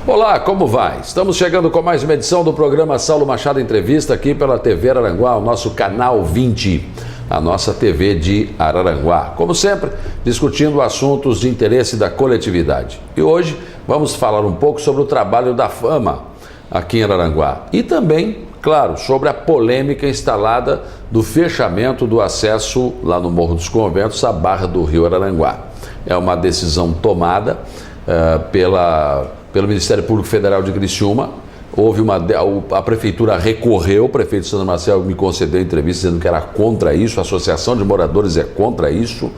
Olá, como vai? Estamos chegando com mais uma edição do programa Saulo Machado Entrevista aqui pela TV Araranguá, o nosso canal 20, a nossa TV de Araranguá. Como sempre, discutindo assuntos de interesse da coletividade. E hoje vamos falar um pouco sobre o trabalho da Fama aqui em Araranguá e também, claro, sobre a polêmica instalada do fechamento do acesso lá no Morro dos Conventos à Barra do Rio Araranguá. É uma decisão tomada pelo Ministério Público Federal de Criciúma. A prefeitura recorreu, o prefeito Sandro Marcel me concedeu entrevista dizendo que era contra isso, a associação de moradores é contra isso.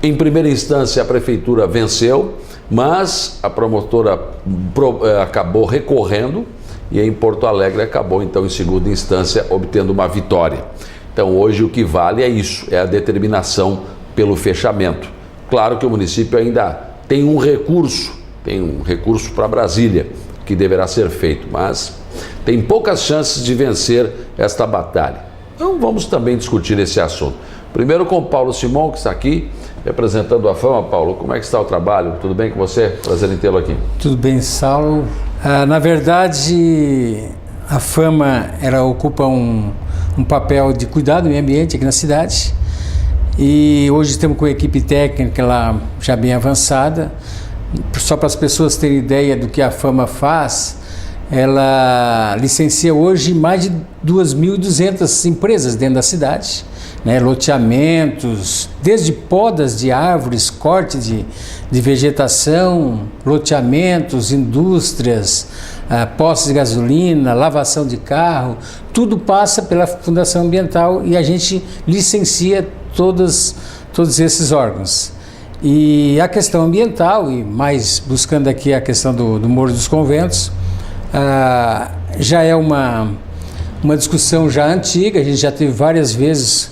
Em primeira instância a prefeitura venceu, mas a promotora acabou recorrendo e em Porto Alegre acabou então em segunda instância obtendo uma vitória. Então hoje o que vale é isso, é a determinação pelo fechamento. Claro que o município ainda tem um recurso para Brasília, que deverá ser feito, mas tem poucas chances de vencer esta batalha. Então vamos também discutir esse assunto. Primeiro com o Paulo Simon, que está aqui, representando a Fama. Paulo, como é que está o trabalho? Tudo bem com você? Prazer em tê-lo aqui. Tudo bem, Saulo. Na verdade, a Fama ela ocupa um papel de cuidado do meio ambiente aqui na cidade. E hoje estamos com a equipe técnica lá já bem avançada. Só para as pessoas terem ideia do que a Fama faz, ela licencia hoje mais de 2.200 empresas dentro da cidade, né? Loteamentos, desde podas de árvores, corte de vegetação, loteamentos, indústrias, postos de gasolina, lavação de carro, tudo passa pela Fundação Ambiental e a gente licencia todos esses órgãos. E a questão ambiental, e mais buscando aqui a questão do Morro dos Conventos, já é uma discussão já antiga. A gente já teve várias vezes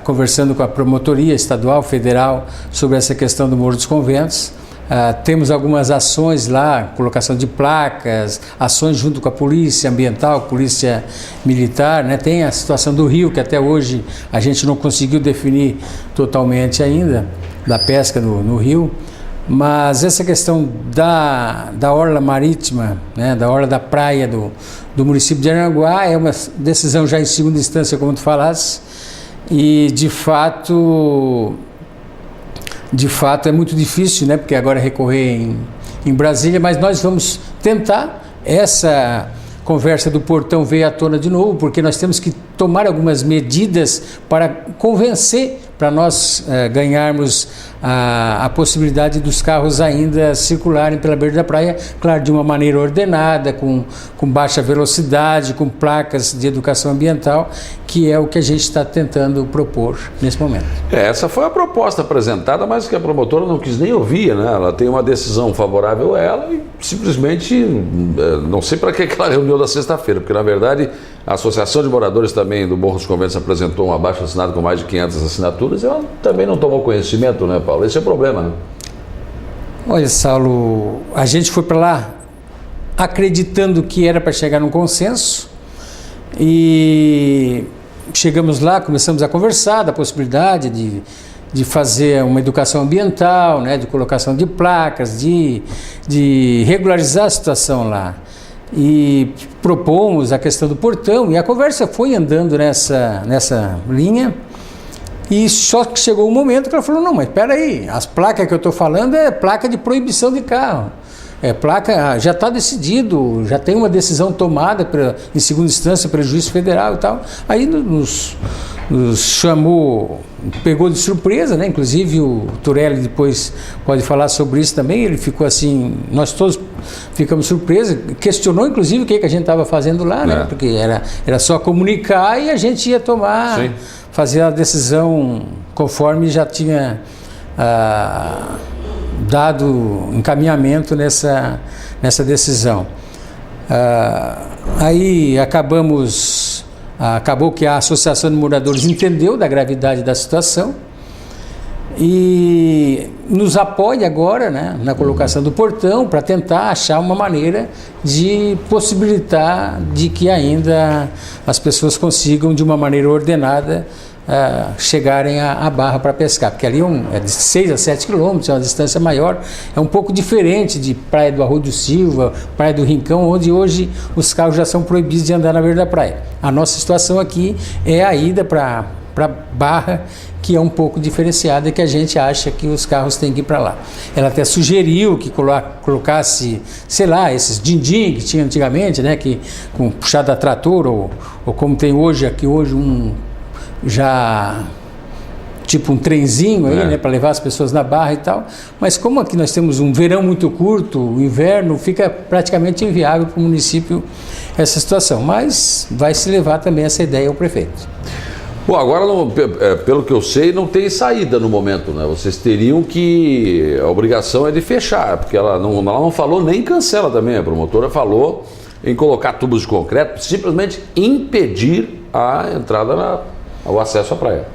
conversando com a promotoria estadual, federal, sobre essa questão do Morro dos Conventos. Temos algumas ações lá, colocação de placas, ações junto com a polícia ambiental, polícia militar, né? Tem a situação do rio, que até hoje a gente não conseguiu definir totalmente ainda, da pesca no rio, mas essa questão da orla marítima, né? Da orla da praia do município de Araranguá é uma decisão já em segunda instância, como tu falaste, e de fato é muito difícil, né? Porque agora recorrer em Brasília, mas nós vamos tentar. Essa conversa do portão veio à tona de novo, porque nós temos que tomar algumas medidas para convencer, para nós ganharmos a possibilidade dos carros ainda circularem pela beira da praia, claro, de uma maneira ordenada, com baixa velocidade, com placas de educação ambiental, que é o que a gente está tentando propor nesse momento. Essa foi a proposta apresentada, mas que a promotora não quis nem ouvir, né? Ela tem uma decisão favorável a ela e simplesmente não sei para que ela reuniu da sexta-feira, porque na verdade a Associação de Moradores também do Morro dos Conventos apresentou um abaixo-assinado com mais de 500 assinaturas e ela também não tomou conhecimento, né, Paulo? Esse é o problema, né? Olha, Saulo, a gente foi para lá acreditando que era para chegar num consenso e chegamos lá, começamos a conversar da possibilidade de fazer uma educação ambiental, né, de colocação de placas, de regularizar a situação lá. E propomos a questão do portão e a conversa foi andando nessa linha. E só que chegou um momento que ela falou, não, mas espera aí, as placas que eu estou falando é placa de proibição de carro. Placa já está decidido, já tem uma decisão tomada em segunda instância pelo juiz federal e tal. Aí nos chamou, pegou de surpresa, né? Inclusive o Turelli depois pode falar sobre isso também. Ele ficou assim, nós todos ficamos surpresos, questionou inclusive o que a gente estava fazendo lá, né? Porque era só comunicar e a gente ia fazer a decisão conforme já tinha dado encaminhamento nessa decisão. Aí acabou que a Associação de Moradores entendeu da gravidade da situação e nos apoia agora, né, na colocação do portão para tentar achar uma maneira de possibilitar de que ainda as pessoas consigam de uma maneira ordenada chegarem à barra para pescar, porque ali é de 6 a 7 quilômetros, é uma distância maior, é um pouco diferente de Praia do Arroio do Silva, Praia do Rincão, onde hoje os carros já são proibidos de andar na beira da praia. A nossa situação aqui é a ida para Barra, que é um pouco diferenciada, que a gente acha que os carros têm que ir para lá. Ela até sugeriu que colocasse, sei lá, esses din-din que tinha antigamente, né, que com puxada a trator, ou como tem hoje aqui, já tipo um trenzinho aí, né, para levar as pessoas na barra e tal, mas como aqui nós temos um verão muito curto, o inverno, fica praticamente inviável para o município essa situação, mas vai se levar também essa ideia ao prefeito. Bom, agora, pelo que eu sei, não tem saída no momento, né? Vocês teriam que... A obrigação é de fechar, porque ela não falou nem cancela também. A promotora falou em colocar tubos de concreto, simplesmente impedir a entrada, o acesso à praia.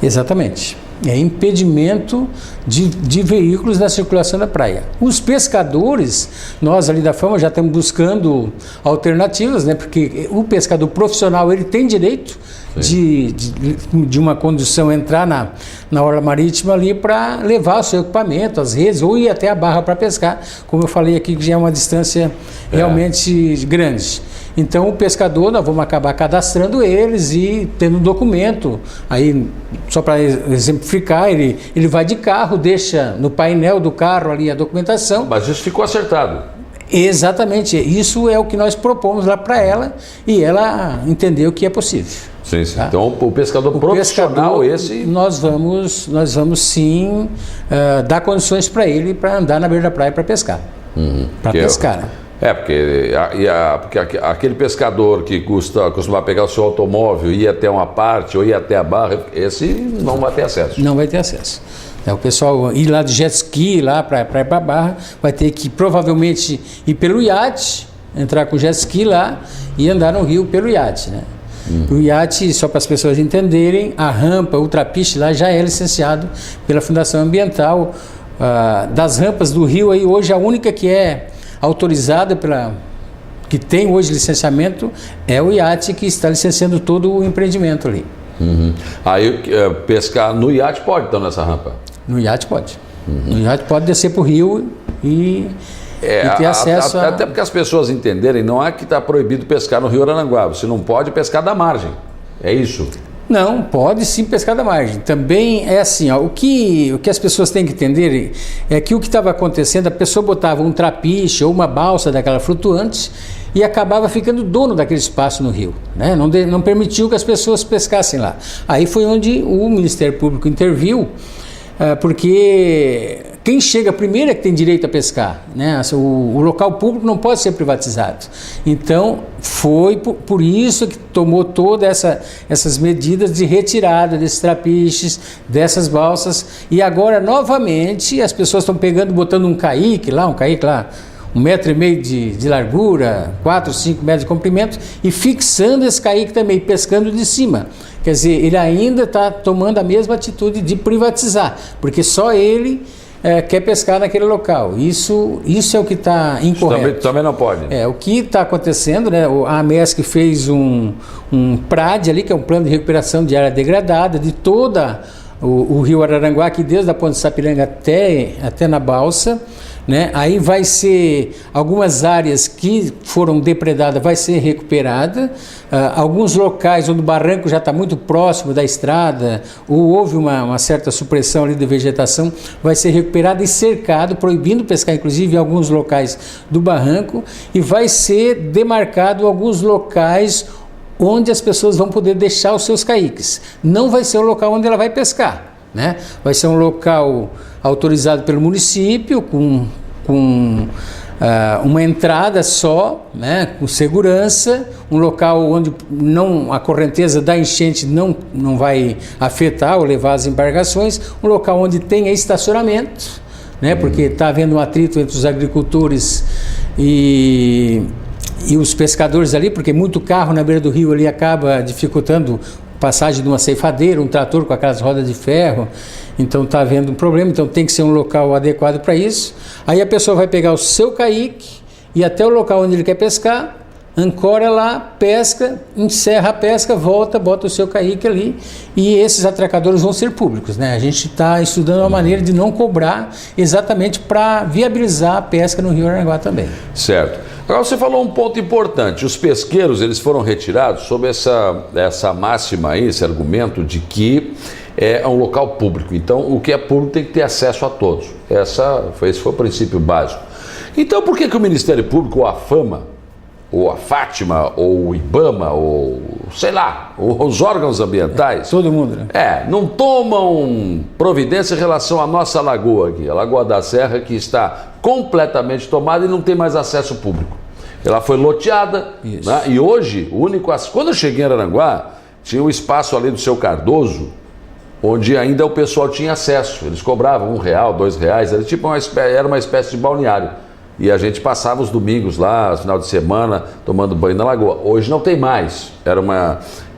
Exatamente. É impedimento de veículos na circulação da praia. Os pescadores, nós ali da Fama já estamos buscando alternativas, né? Porque o pescador profissional, ele tem direito de uma condução entrar na orla marítima ali para levar o seu equipamento, as redes, ou ir até a barra para pescar, como eu falei aqui, que já é uma distância realmente grande. Então o pescador, nós vamos acabar cadastrando eles e tendo um documento, aí só para exemplificar, ele vai de carro, deixa no painel do carro ali a documentação. Mas isso ficou acertado. Exatamente, isso é o que nós propomos lá para ela e ela entendeu que é possível. Sim, sim. Tá? Então o pescador profissional nós vamos sim dar condições para ele para andar na beira da praia para pescar. Para pescar, né? Porque aquele pescador que costuma pegar o seu automóvel e ir até uma parte ou ir até a barra, esse não vai ter acesso. Não vai ter acesso. O pessoal ir lá de jet ski lá para ir para a barra vai ter que provavelmente ir pelo iate, entrar com jet ski lá e andar no rio pelo iate, né? O iate, só para as pessoas entenderem, a rampa, o ultrapiche lá já é licenciado pela Fundação Ambiental. Das rampas do rio aí hoje a única que é autorizada que tem hoje licenciamento é o iate, que está licenciando todo o empreendimento ali. Aí pescar no iate pode, então, nessa rampa? No iate pode. No iate pode descer para o rio e ter acesso até porque as pessoas entenderem, não é que está proibido pescar no Rio Araranguá, você não pode pescar da margem, é isso? Não, pode sim pescar da margem. Também é assim, o que as pessoas têm que entender é que o que estava acontecendo, a pessoa botava um trapiche ou uma balsa daquela flutuante e acabava ficando dono daquele espaço no rio, né? Não permitiu que as pessoas pescassem lá. Aí foi onde o Ministério Público interviu, porque quem chega primeiro é que tem direito a pescar, né? O local público não pode ser privatizado. Então, foi por isso que tomou todas essas medidas de retirada desses trapiches, dessas balsas. E agora, novamente, as pessoas estão botando um caique lá, 1,5 metro de largura, 4, 5 metros de comprimento, e fixando esse caique também, pescando de cima. Quer dizer, ele ainda está tomando a mesma atitude de privatizar, porque só ele quer pescar naquele local. Isso é o que está incorreto. Também não pode. O que está acontecendo, né? A AMESC fez um PRAD ali, que é um plano de recuperação de área degradada, de toda o rio Araranguá, aqui desde a Ponte Sapiranga até na balsa, né? Aí vai ser algumas áreas que foram depredadas, vai ser recuperada, alguns locais onde o barranco já está muito próximo da estrada ou houve uma certa supressão ali de vegetação, vai ser recuperado e cercado, proibindo pescar inclusive em alguns locais do barranco, e vai ser demarcado alguns locais onde as pessoas vão poder deixar os seus caiques. Não vai ser o local onde ela vai pescar, né? Vai ser um local autorizado pelo município, com uma entrada só, né, com segurança, um local onde a correnteza da enchente não vai afetar ou levar as embarcações, um local onde tenha estacionamento, né, porque está havendo um atrito entre os agricultores e os pescadores ali, porque muito carro na beira do rio ali acaba dificultando passagem de uma ceifadeira, um trator com aquelas rodas de ferro, então está havendo um problema, então tem que ser um local adequado para isso. Aí a pessoa vai pegar o seu caique e até o local onde ele quer pescar, ancora lá, pesca, encerra a pesca, volta, bota o seu caíque ali, e esses atracadores vão ser públicos, né? A gente está estudando uma maneira de não cobrar, exatamente para viabilizar a pesca no Rio Araranguá também. Certo. Agora você falou um ponto importante, os pesqueiros eles foram retirados sob essa máxima aí, esse argumento de que é um local público, então o que é público tem que ter acesso a todos. Esse foi o princípio básico. Então por que o Ministério Público, ou a Fama, ou a Fátima, ou o IBAMA, ou sei lá, os órgãos ambientais... Todo mundo, né? Não tomam providência em relação à nossa lagoa aqui, a Lagoa da Serra, que está completamente tomada e não tem mais acesso público. Ela foi loteada, né? E hoje, quando eu cheguei em Araranguá, tinha um espaço ali do Seu Cardoso, onde ainda o pessoal tinha acesso. Eles cobravam R$1, R$2, era uma espécie de balneário. E a gente passava os domingos lá, final de semana, tomando banho na lagoa. Hoje não tem mais.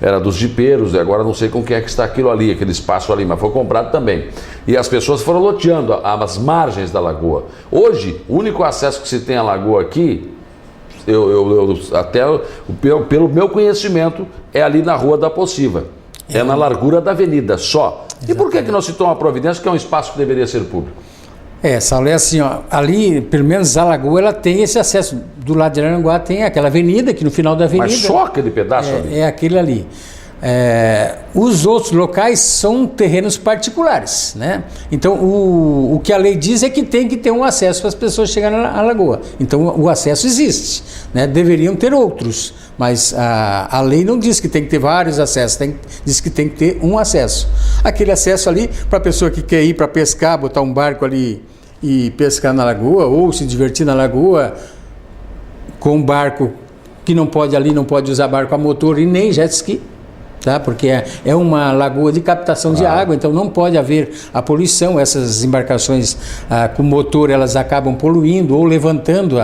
Era dos jipeiros, e agora não sei com quem é que está aquilo ali, aquele espaço ali, mas foi comprado também. E as pessoas foram loteando as margens da lagoa. Hoje, o único acesso que se tem à lagoa aqui, pelo meu conhecimento, é ali na Rua da Pociva. É na largura da avenida, só. Exatamente. E por que não se toma a providência, que é um espaço que deveria ser público? Saulo, é assim, ó, ali, pelo menos a lagoa, ela tem esse acesso. Do lado de Araranguá tem aquela avenida, que no final da avenida... Mas só aquele pedaço ali? É aquele ali. Os outros locais são terrenos particulares, né? Então, o que a lei diz é que tem que ter um acesso para as pessoas chegarem à lagoa. Então, o acesso existe, né? Deveriam ter outros, mas a lei não diz que tem que ter vários acessos, diz que tem que ter um acesso. Aquele acesso ali, para a pessoa que quer ir para pescar, botar um barco ali e pescar na lagoa, ou se divertir na lagoa com um barco que não pode usar barco a motor e nem jet ski. Tá? Porque é uma lagoa de captação de água, então não pode haver a poluição. Essas embarcações com motor, elas acabam poluindo ou levantando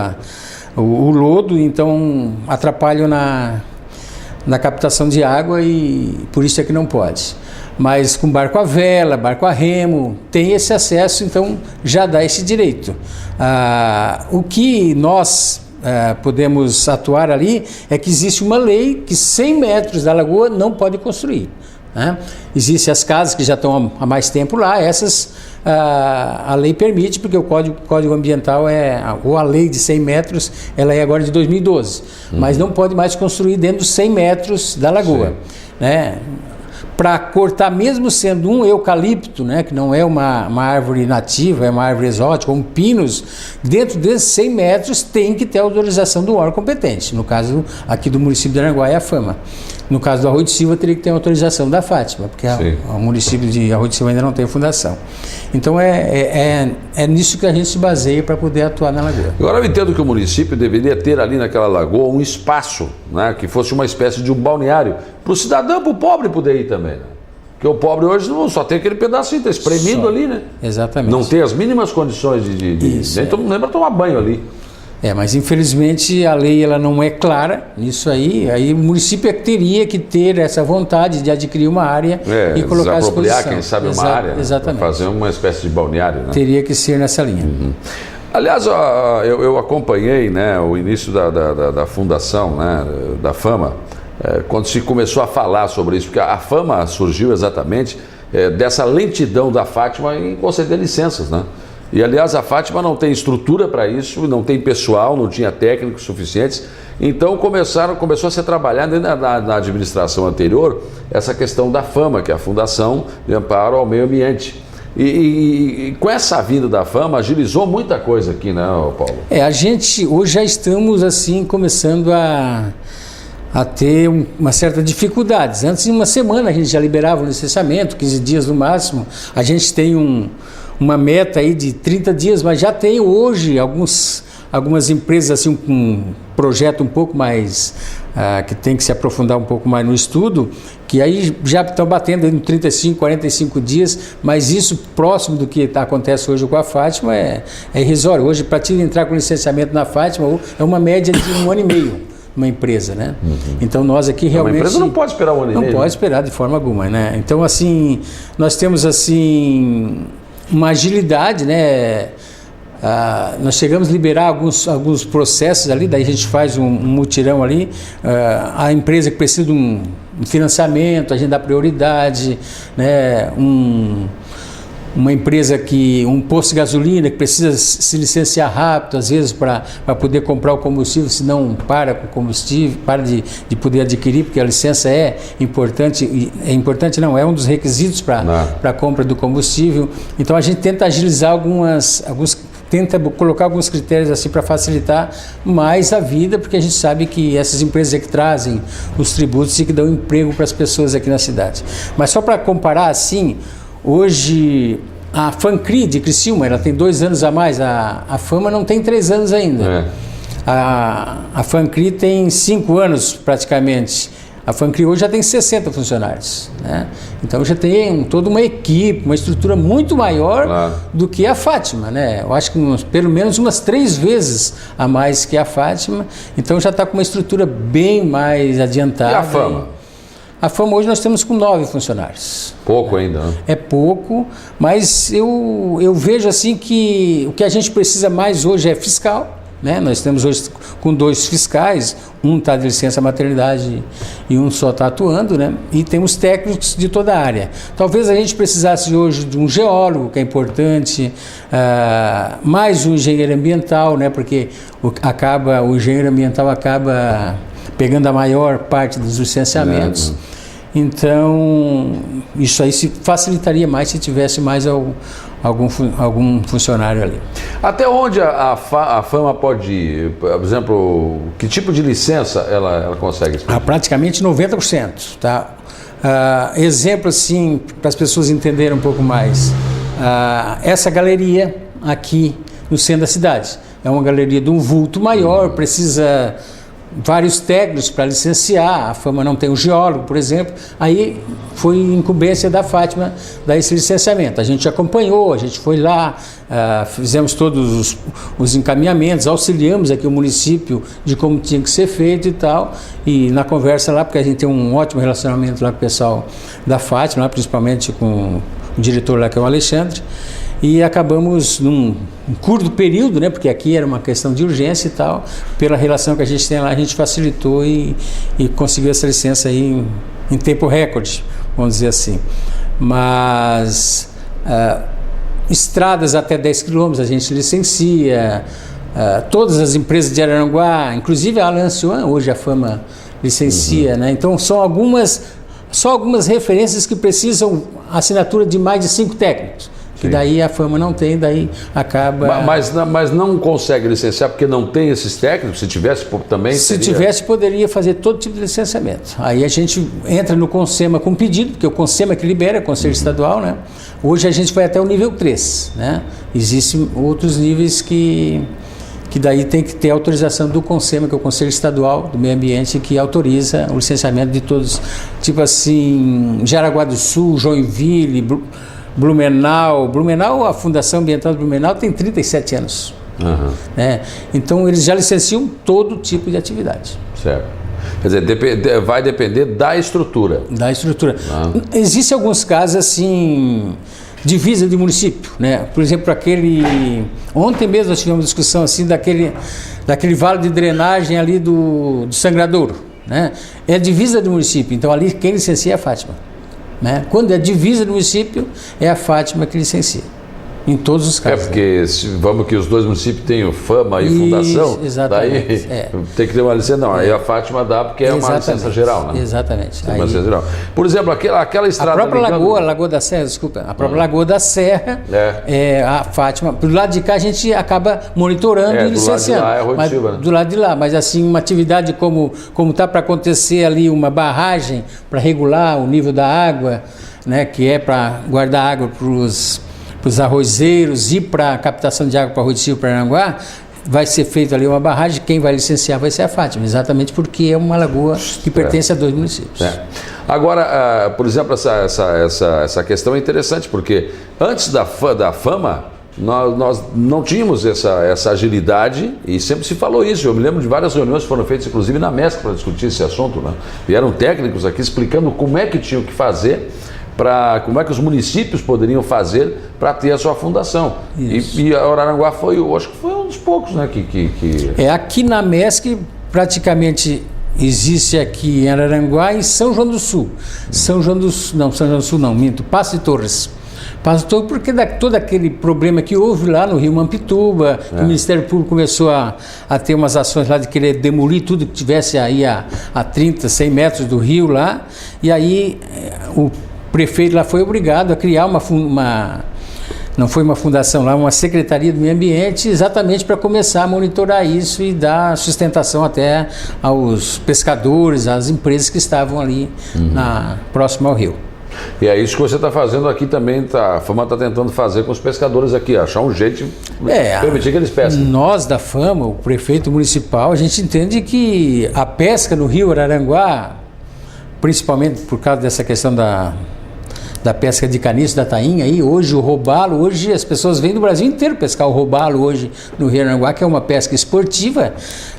o lodo, então atrapalham na captação de água, e por isso é que não pode. Mas com barco a vela, barco a remo, tem esse acesso, então já dá esse direito. O que nós podemos atuar ali é que existe uma lei que 100 metros da lagoa não pode construir, né? Existem as casas que já estão há mais tempo lá, essas a lei permite, porque o Código Ambiental ou a lei de 100 metros, ela é agora de 2012, mas não pode mais construir dentro dos 100 metros da lagoa, né? Para cortar, mesmo sendo um eucalipto, né, que não é uma árvore nativa, é uma árvore exótica, um pinus, dentro desses 100 metros tem que ter autorização do órgão competente. No caso aqui do município de Araranguá é a Fama. No caso do Arroio de Silva, teria que ter autorização da Fátima, porque o município de Arroio de Silva ainda não tem fundação. Então é nisso que a gente se baseia para poder atuar na lagoa. Agora eu entendo que o município deveria ter ali naquela lagoa um espaço, né, que fosse uma espécie de um balneário, para o cidadão, para o pobre poder ir também, né? Porque o pobre hoje só tem aquele pedacinho, está espremido ali, né? Exatamente. Não tem as mínimas condições nem para tomar banho ali. Mas infelizmente a lei ela não é clara nisso aí o município teria que ter essa vontade de adquirir uma área e colocar à disposição. Quem sabe uma área, exatamente. Para fazer uma espécie de balneário, né? Teria que ser nessa linha. Uhum. Aliás, eu acompanhei, né, o início da fundação, né, da Fama, quando se começou a falar sobre isso, porque a Fama surgiu exatamente dessa lentidão da Fátima em conceder licenças, né? E, aliás, a Fátima não tem estrutura para isso, não tem pessoal, não tinha técnicos suficientes. Então, começou a ser trabalhado na administração anterior essa questão da Fama, que é a Fundação de Amparo ao Meio Ambiente. E com essa vinda da Fama, agilizou muita coisa aqui, né, Paulo? A gente, hoje já estamos, assim, começando a ter uma certa dificuldades. Antes de uma semana a gente já liberava o licenciamento, 15 dias no máximo. A gente tem uma meta aí de 30 dias, mas já tem hoje algumas empresas assim com um projeto um pouco mais, que tem que se aprofundar um pouco mais no estudo, que aí já estão batendo em 35, 45 dias, mas isso próximo do que acontece hoje com a Fátima é irrisório. Hoje, para te entrar com licenciamento na Fátima, é uma média de 1 ano e meio. Uma empresa, né? Uhum. Então nós aqui realmente... Uma empresa não pode esperar 1 ano e meio. Não pode esperar de forma alguma, né? Então, assim, nós temos, assim, uma agilidade, né? nós chegamos a liberar alguns processos ali, daí a gente faz um mutirão ali, a empresa que precisa de um financiamento, a gente dá prioridade, né, uma empresa um posto de gasolina que precisa se licenciar rápido, às vezes, para poder comprar o combustível, senão para com o combustível, para de poder adquirir, porque a licença é importante não, é um dos requisitos para a compra do combustível. Então a gente tenta agilizar tenta colocar alguns critérios assim para facilitar mais a vida, porque a gente sabe que essas empresas é que trazem os tributos e que dão emprego para as pessoas aqui na cidade. Mas só para comparar assim, hoje a FANCRI de Criciúma, ela tem 2 anos a mais, a FAMA não tem 3 anos ainda. A FANCRI tem 5 anos praticamente. A FANCRI hoje já tem 60 funcionários, né? Então já tem toda uma equipe, uma estrutura muito maior do que a Fátima, né? Eu acho que pelo menos umas 3 vezes a mais que a Fátima. Então já está com uma estrutura bem mais adiantada. E a FAMA? A FAMA hoje nós temos com 9 funcionários. Pouco ainda, né? É pouco, mas eu vejo assim que o que a gente precisa mais hoje é fiscal, né? Nós temos hoje com 2 fiscais, um está de licença maternidade e um só está atuando, né? E temos técnicos de toda a área. Talvez a gente precisasse hoje de um geólogo, que é importante, mais um engenheiro ambiental, né? Porque o engenheiro ambiental acaba pegando a maior parte dos licenciamentos. Então, isso aí se facilitaria mais se tivesse mais algum funcionário ali. Até onde a FAMA pode ir? Por exemplo, que tipo de licença ela consegue expedir? Praticamente 90%. Tá? Exemplo assim, para as pessoas entenderem um pouco mais. Essa galeria aqui no centro da cidade é uma galeria de um vulto maior, precisa vários técnicos para licenciar, a FAMA não tem um geólogo, por exemplo, aí foi incumbência da Fátima dar esse licenciamento. A gente acompanhou, a gente foi lá, fizemos todos os encaminhamentos, auxiliamos aqui o município de como tinha que ser feito e tal, e na conversa lá, porque a gente tem um ótimo relacionamento lá com o pessoal da Fátima, lá, principalmente com o diretor lá que é o Alexandre, e acabamos num curto período, né, porque aqui era uma questão de urgência e tal, pela relação que a gente tem lá, a gente facilitou e conseguiu essa licença aí em tempo recorde, vamos dizer assim. Mas estradas até 10 quilômetros a gente licencia, todas as empresas de Araranguá, inclusive a Alancian, hoje a FAMA licencia, né? Então são só algumas referências que precisam assinatura de mais de 5 técnicos. Que daí a FAMA não tem, daí acaba... Mas não consegue licenciar porque não tem esses técnicos? Se tivesse também Se tivesse, poderia fazer todo tipo de licenciamento. Aí a gente entra no CONSEMA com pedido, porque o CONSEMA que libera, é o Conselho Estadual, né? Hoje a gente vai até o nível 3, né? Existem outros níveis que daí tem que ter autorização do CONSEMA, que é o Conselho Estadual do Meio Ambiente, que autoriza o licenciamento de todos, tipo assim, Jaraguá do Sul, Joinville, Blumenau, a Fundação Ambiental de Blumenau tem 37 anos. Né? Então eles já licenciam todo tipo de atividade. Certo. Quer dizer, vai depender da estrutura. Da estrutura. Existem alguns casos assim, divisa de município, né? Por exemplo, ontem mesmo nós tivemos uma discussão assim daquele vale de drenagem ali do Sangradouro, né? É divisa do município, então ali quem licencia é a Fátima. Né? Quando é divisa do município, é a Fátima que licencia, em todos os casos. Porque vamos que os 2 municípios têm FAMA e Fundação, exatamente, daí tem que ter uma licença, não, aí a Fátima dá porque é uma licença geral, né? Exatamente. Uma licença geral. Por exemplo, aquela estrada... A própria Lagoa da Serra, desculpa, a própria Lagoa da Serra, a Fátima, do lado de cá a gente acaba monitorando e licenciando. Do lado de lá é rotativa, né? Do lado de lá, mas assim, uma atividade como está para acontecer ali, uma barragem para regular o nível da água, né, que é para guardar água para os arrozeiros e para a captação de água para Arroio do Silva, para Aranguá, vai ser feita ali uma barragem, quem vai licenciar vai ser a Fátima, exatamente porque é uma lagoa que pertence a 2 municípios. Agora, por exemplo, essa questão é interessante, porque antes da FAMA, nós não tínhamos essa agilidade e sempre se falou isso. Eu me lembro de várias reuniões que foram feitas, inclusive na MESC, para discutir esse assunto, né? Vieram técnicos aqui explicando como é que tinham que fazer como é que os municípios poderiam fazer para ter a sua fundação. E Araranguá acho que foi um dos poucos, né? Aqui na MESC, praticamente existe aqui em Araranguá e em São João do Sul. São João do Sul não, minto, Passo de Torres. Porque todo aquele problema que houve lá no Rio Mampituba, o Ministério Público começou a ter umas ações lá de querer demolir tudo que tivesse aí a 30, 100 metros do rio lá, e aí o prefeito lá foi obrigado a criar não foi uma fundação lá, uma secretaria do meio ambiente, exatamente para começar a monitorar isso e dar sustentação até aos pescadores, às empresas que estavam ali próximo ao rio. E é isso que você está fazendo aqui também, a FAMA está tentando fazer com os pescadores aqui, achar um jeito de permitir que eles pesquem. Nós da FAMA, o prefeito municipal, a gente entende que a pesca no rio Araranguá, principalmente por causa dessa questão da pesca de caniço, da tainha, aí hoje o robalo, hoje as pessoas vêm do Brasil inteiro pescar o robalo hoje no Rio Araranguá, que é uma pesca esportiva,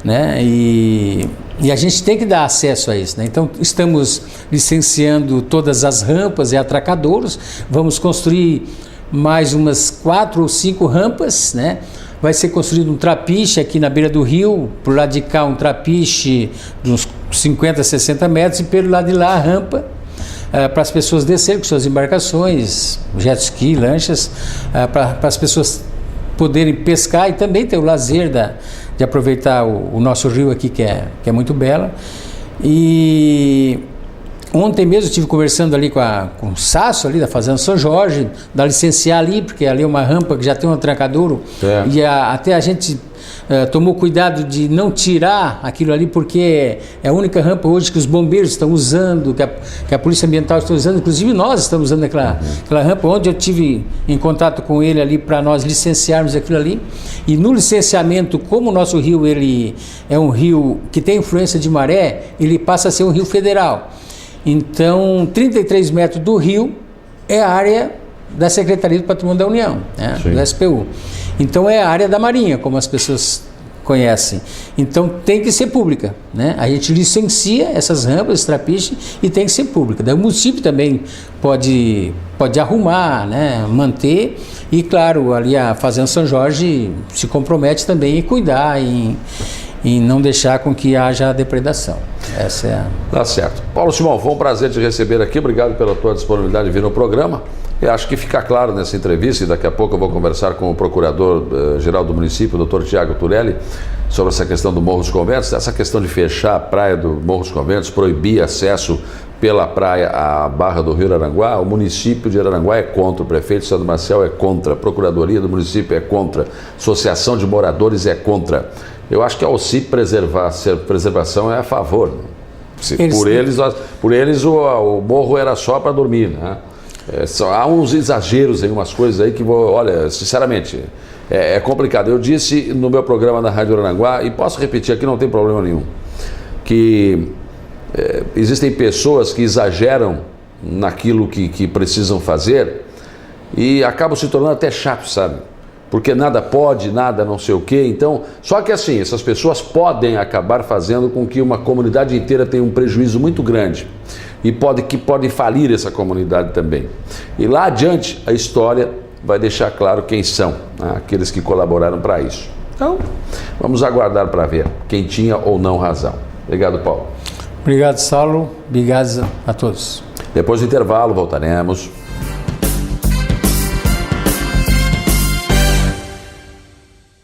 né? E a gente tem que dar acesso a isso, né? Então estamos licenciando todas as rampas e atracadouros, vamos construir mais umas 4 ou 5 rampas, né? Vai ser construído um trapiche aqui na beira do rio, por lado de cá um trapiche de uns 50, 60 metros e pelo lado de lá a rampa, para as pessoas descerem com suas embarcações, jet ski, lanchas, para as pessoas poderem pescar e também ter o lazer de aproveitar o nosso rio aqui, que é muito belo. E ontem mesmo eu estive conversando ali com o Sasso ali da Fazenda São Jorge, da licenciar ali, porque ali é uma rampa que já tem um trancadouro, e até a gente tomou cuidado de não tirar aquilo ali, porque é a única rampa hoje que os bombeiros estão usando, que a Polícia Ambiental está usando, inclusive nós estamos usando aquela rampa, onde eu tive em contato com ele ali para nós licenciarmos aquilo ali. E no licenciamento, como o nosso rio ele é um rio que tem influência de maré, ele passa a ser um rio federal. Então, 33 metros do rio é a área da Secretaria do Patrimônio da União, né? Do SPU. Então é a área da Marinha, como as pessoas conhecem. Então tem que ser pública, né? A gente licencia essas rampas, esse trapiche, e tem que ser pública. Daí o município também pode arrumar, né? Manter, e claro, ali a Fazenda São Jorge se compromete também em cuidar, em não deixar com que haja depredação. Essa é a... Tá certo. Paulo Simão, foi um prazer te receber aqui, obrigado pela tua disponibilidade de vir no programa. Eu acho que fica claro nessa entrevista, e daqui a pouco eu vou conversar com o Procurador-Geral do município, o Dr. Tiago Turelli, sobre essa questão do Morro dos Conventos, essa questão de fechar a praia do Morro dos Conventos, proibir acesso pela praia à Barra do Rio Araranguá. O município de Araranguá é contra, o prefeito Sandro Marcel é contra, a Procuradoria do município é contra, a Associação de Moradores é contra. Eu acho que a OCIP preservação é a favor. Por eles o morro era só para dormir, né? Há uns exageros em umas coisas aí que, olha, sinceramente, é complicado. Eu disse no meu programa da Rádio Araranguá, e posso repetir aqui, não tem problema nenhum, que existem pessoas que exageram naquilo que precisam fazer e acabam se tornando até chato, sabe? Porque nada pode, nada não sei o quê. Então, só que assim, essas pessoas podem acabar fazendo com que uma comunidade inteira tenha um prejuízo muito grande. E pode falir essa comunidade também. E lá adiante, a história vai deixar claro quem são, né? Aqueles que colaboraram para isso. Então, vamos aguardar para ver quem tinha ou não razão. Obrigado, Paulo. Obrigado, Saulo. Obrigado a todos. Depois do intervalo, voltaremos.